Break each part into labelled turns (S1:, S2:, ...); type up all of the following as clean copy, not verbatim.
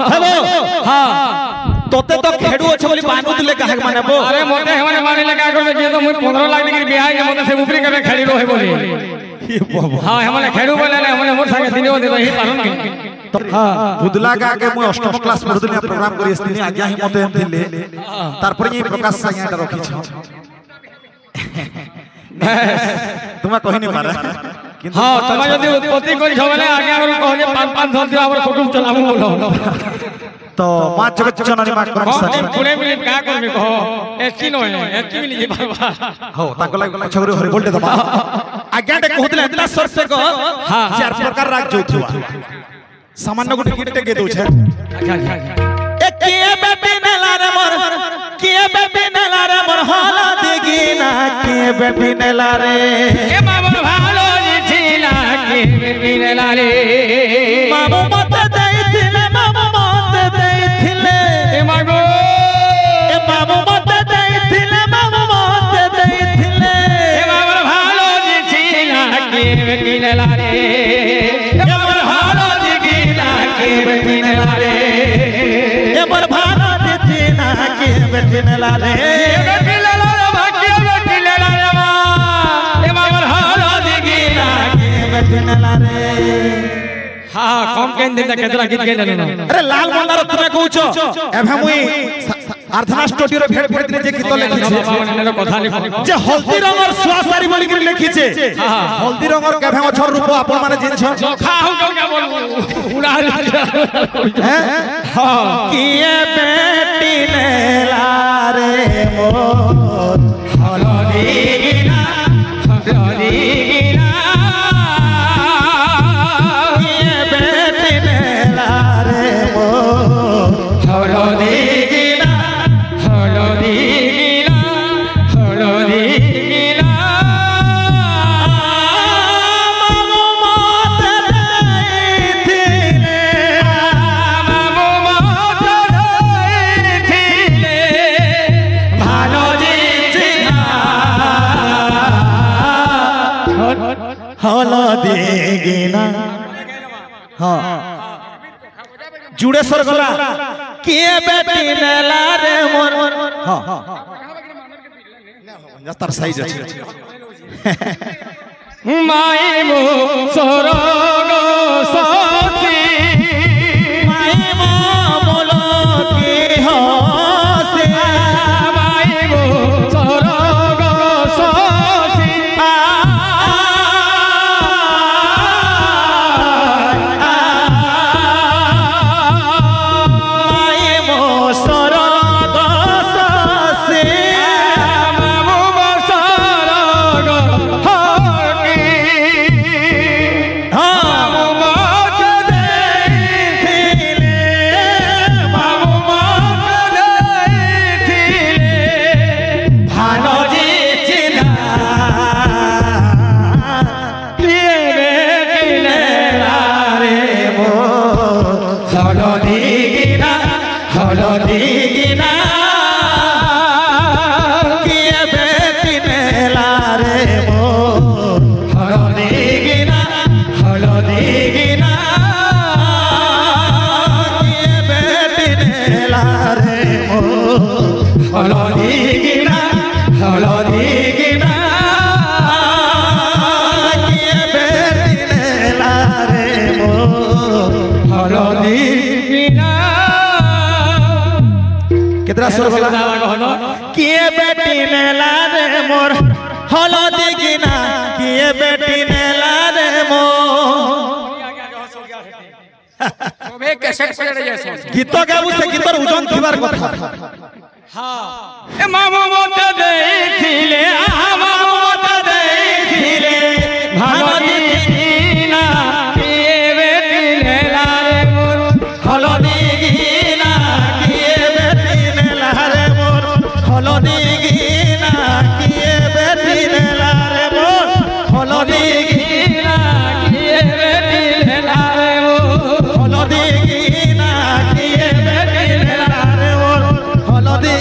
S1: hello हां तोते तो खेडू अछि बोली बानू दिले काहे मानेबो
S2: अरे मोते हमने माने लगा कर जे तो मुई 15 लाख के बियाह के मोते से ऊपरी करे खेड़ी रहे बोली हां हमने खेडू बोले ना हमने मोर संगे दिनो दे रही पालन के
S1: हां बुदला का के मुई 8th क्लास पढुदिनी प्रोग्राम करी आस्तिनी आज्ञा ही मोते हम थिले तार पर ये प्रकाश साइया रखी छ तुम्हें कहि नहीं पारा
S2: हां तमा यदि उत्पत्ति करी छबले आगे और कह जे 5-5 दियो हमर कुटुंब चलामु बोलो
S1: तो मां जगत जननी मां करम सके
S2: पुणे मिनिट का करबे कहो एची न है एची मिली जे बाबा
S1: हो ताको लाग छगरे हरि बोल दे दबा आज्ञा डे कहतले एतला सर से को चार प्रकार राग जोथुआ सामान्य गुटे गिटे गे दउ छे ए के बेबे नला रे मोर के बेबे नला रे मोर होला देगी ना के बेबे नला रे
S2: ए बाबा भालो जिला के बेबे नला रे
S1: बाबू मत देइथिले बाबू मत देइथिले
S2: ए मागो
S1: ए बाबू मत देइथिले बाबू मत देइथिले
S2: ए बाबा भालो जिला के बेबे नला रे ए बाबा भालो जिला के बेबे नला रे
S1: ए बर भाला देती ना के बेबे नला रे
S2: ए बेबे नला रे भाग्य बेबे नला रे ए बाबा भालो जिला
S1: के बेबे नला रे
S2: हां कम केन दिन केतरा गीत गेले न
S1: अरे लाल मंदार तुमे कहूछ एभे मुई आर्धना स्टूडियो रे भेट पड़ितने जे गीत लिखि छे
S2: कथा लिखो
S1: जे हल्दी रंगर सुआसारी बोली के लिखि छे हल्दी रंगर केभे मछर रूप आपन माने जिन छ
S2: खाऊ क्या बोलू उड़ा
S1: हैं हां किए बेटी ने लारे मोर हलदी गिना किए बेटी ने लारे मोर
S2: हलदी गिना
S1: मामू मत देइथिले
S2: बाबू मत देइथिले भालो जिना
S1: हलदी गिना हां जुड़ेश्वर गला के बेटी नेला रे मोर हां जस्तार साइज अछि
S2: माई मो सरग साथी
S1: माई मो बोलो की हसे
S2: माई मो सरग साथी
S1: माई मो सरग ससे
S2: बाबू मो सरग हकी
S1: हां
S2: मत
S1: देइथिले
S2: बाबू मत देइथिले
S1: भानो जी चिना
S2: किए बेटिले
S1: रे मो
S2: हलदी गिना
S1: किए बेटी नेला रे मो
S2: हलदी गिना
S1: किए बेटी नेला रे मो
S2: हलदी गिना
S1: किए बेटी नेला रे मो
S2: हलदी गिना
S1: कितना सुर बोला किए बेटी नेला रे मोर हलदी गिना किए बेटी नेला रे मोर
S2: सबे कैसेट पे रही है
S1: गीत गाबू से गीतर ओजन थिबार कथा
S2: ए मामू मत देइथिले मामू मत देइथिले भालो जिना किए बेटिले लारे मोर
S1: हलदी गिना किए बेटी नेला रे मोर हलदी गिना किए बेटी नेला रे मोर हलदी
S2: गिना किए बेटिले लारे मोर
S1: हलदी गिना किए बेटी नेला रे मोर हलदी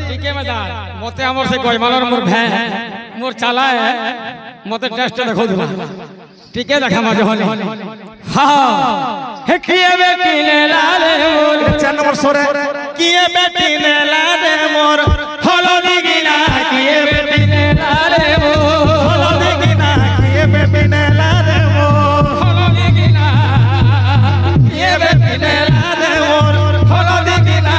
S2: ठीक है मजा मते हमर से गयमालर मोर भै मोर चाला है मते टेस्ट देखो दिला ठीक है देखा मजे होली हां हे किए बेटिले लारे मोर
S1: নম্বর সরে কিয়ে বেটি নেলা রে মোর
S2: হলদি গিনা কিয়ে বেটি নেলা রে মোর
S1: হলদি গিনা কিয়ে বেটি নেলা রে মোর
S2: হলদি গিনা কিয়ে বেটি নেলা রে মোর হলদি গিনা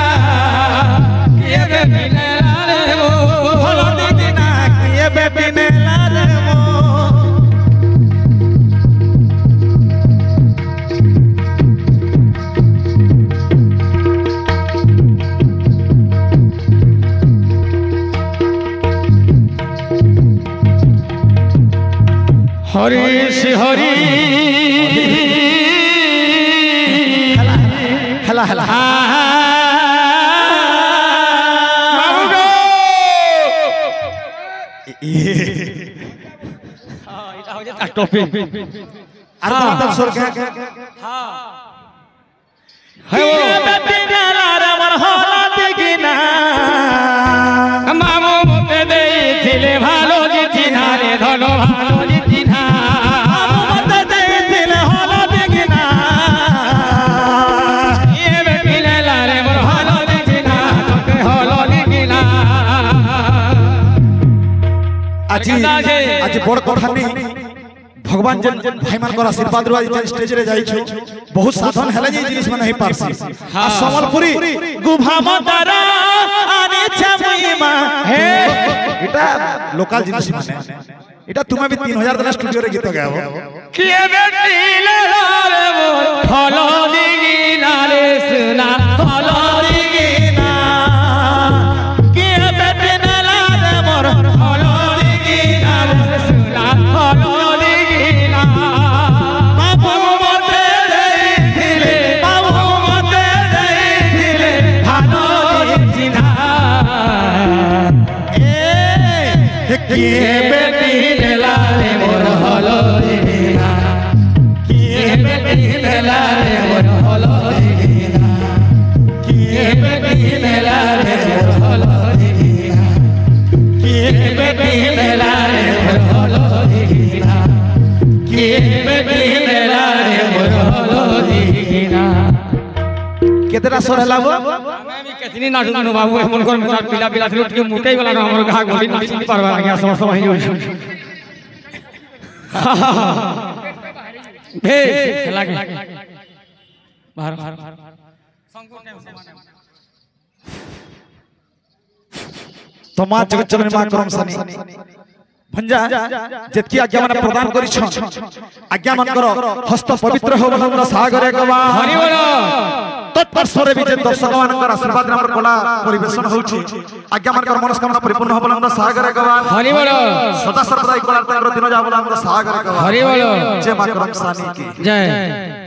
S2: কিয়ে বেটি নেলা রে মোর
S1: হলদি গিনা কিয়ে বেটি নেলা রে মোর
S2: হরি শ্রী হরি
S1: হেলা হেলা
S2: বাবু গো এটা হচ্ছে তার টপিক
S1: আর তার সর কে কিয়ে বেটি নেলা রে মোর হলদি গিনা
S2: মামু মতে দেইছিলে ভালো জিতি না রে ধন ভালো জিতি না
S1: মতে দেইছিলে হলদি গিনা
S2: কিয়ে বেটি নেলা রে মোর ভালো জিতি না তোকে হলো জিতি না
S1: আজি বড় কথা নেই ভগবান যেন ভাইমানଙ୍କର আশীর্বাদ রই যে স্টেজ রে যাইছো বহুত সাধন হেলে যে জিনিস মানে হে পারছি আর সম্বলপুরি গুভাম তারা আনিছে মহিমা হে এটা লোকাল জিনিস মানে এটা তুমি भी 3000 দিন স্টুডিও রে গীত গাও
S2: কিয়ে বেটি নেলা রে মোর হলো জিতি না রে সোনা হলো জিতি
S1: গিনা কিয়ে বেটি নেলা রে মোর
S2: হলো জিতি না রে সোনা হলো জিতি না
S1: বাবু মতে দেইছিলে বাবু মতে দেইছিলে
S2: ভালো জিতি না
S1: এ কিয়ে বেটি
S2: নেলা রে মোর হলো জিতি না কিয়ে বেটি নেলা রে মোর হলো জিতি না কিয়ে বেটি নেলা রে মোর হলো জিতি না কিয়ে বেটি নেলা রে মোর হলো জিতি না কিয়ে বেটি নেলা রে মোর হলো জিতি না
S1: কেতেটা সর হেলাবো
S2: আমি কেতনি নাচুন বাবু এমন করে মোটা পিলা পিলা ছিল টিকে মুটেই গলা না আমার ঘা গলি নাচি পারবা লাগে সমস্ত হই যাচ্ছে ভে লাগে বাহার
S1: তোমা জগজ্জননী মা করম সানি ভঞ্জা যেতকি আজ্ঞা মানে প্রদান করিছ আজ্ঞা মানকর হস্ত পবিত্র হো বলন্দ সাগরে গবা
S2: হরি বল
S1: তৎপরস্পরে বিজে দর্শক মানকর আশীর্বাদ রে আমার কলা পরিবেশন হউছি আজ্ঞা মানকর মনস্কামনা পরিপূর্ণ হো বলন্দ সাগরে গবা
S2: হরি বল
S1: সদা সর্বদা কলার তাঙ্গর দিন যা বলন্দ সাগরে গবা
S2: হরি বল
S1: জয় মা করম সানি কি
S2: জয়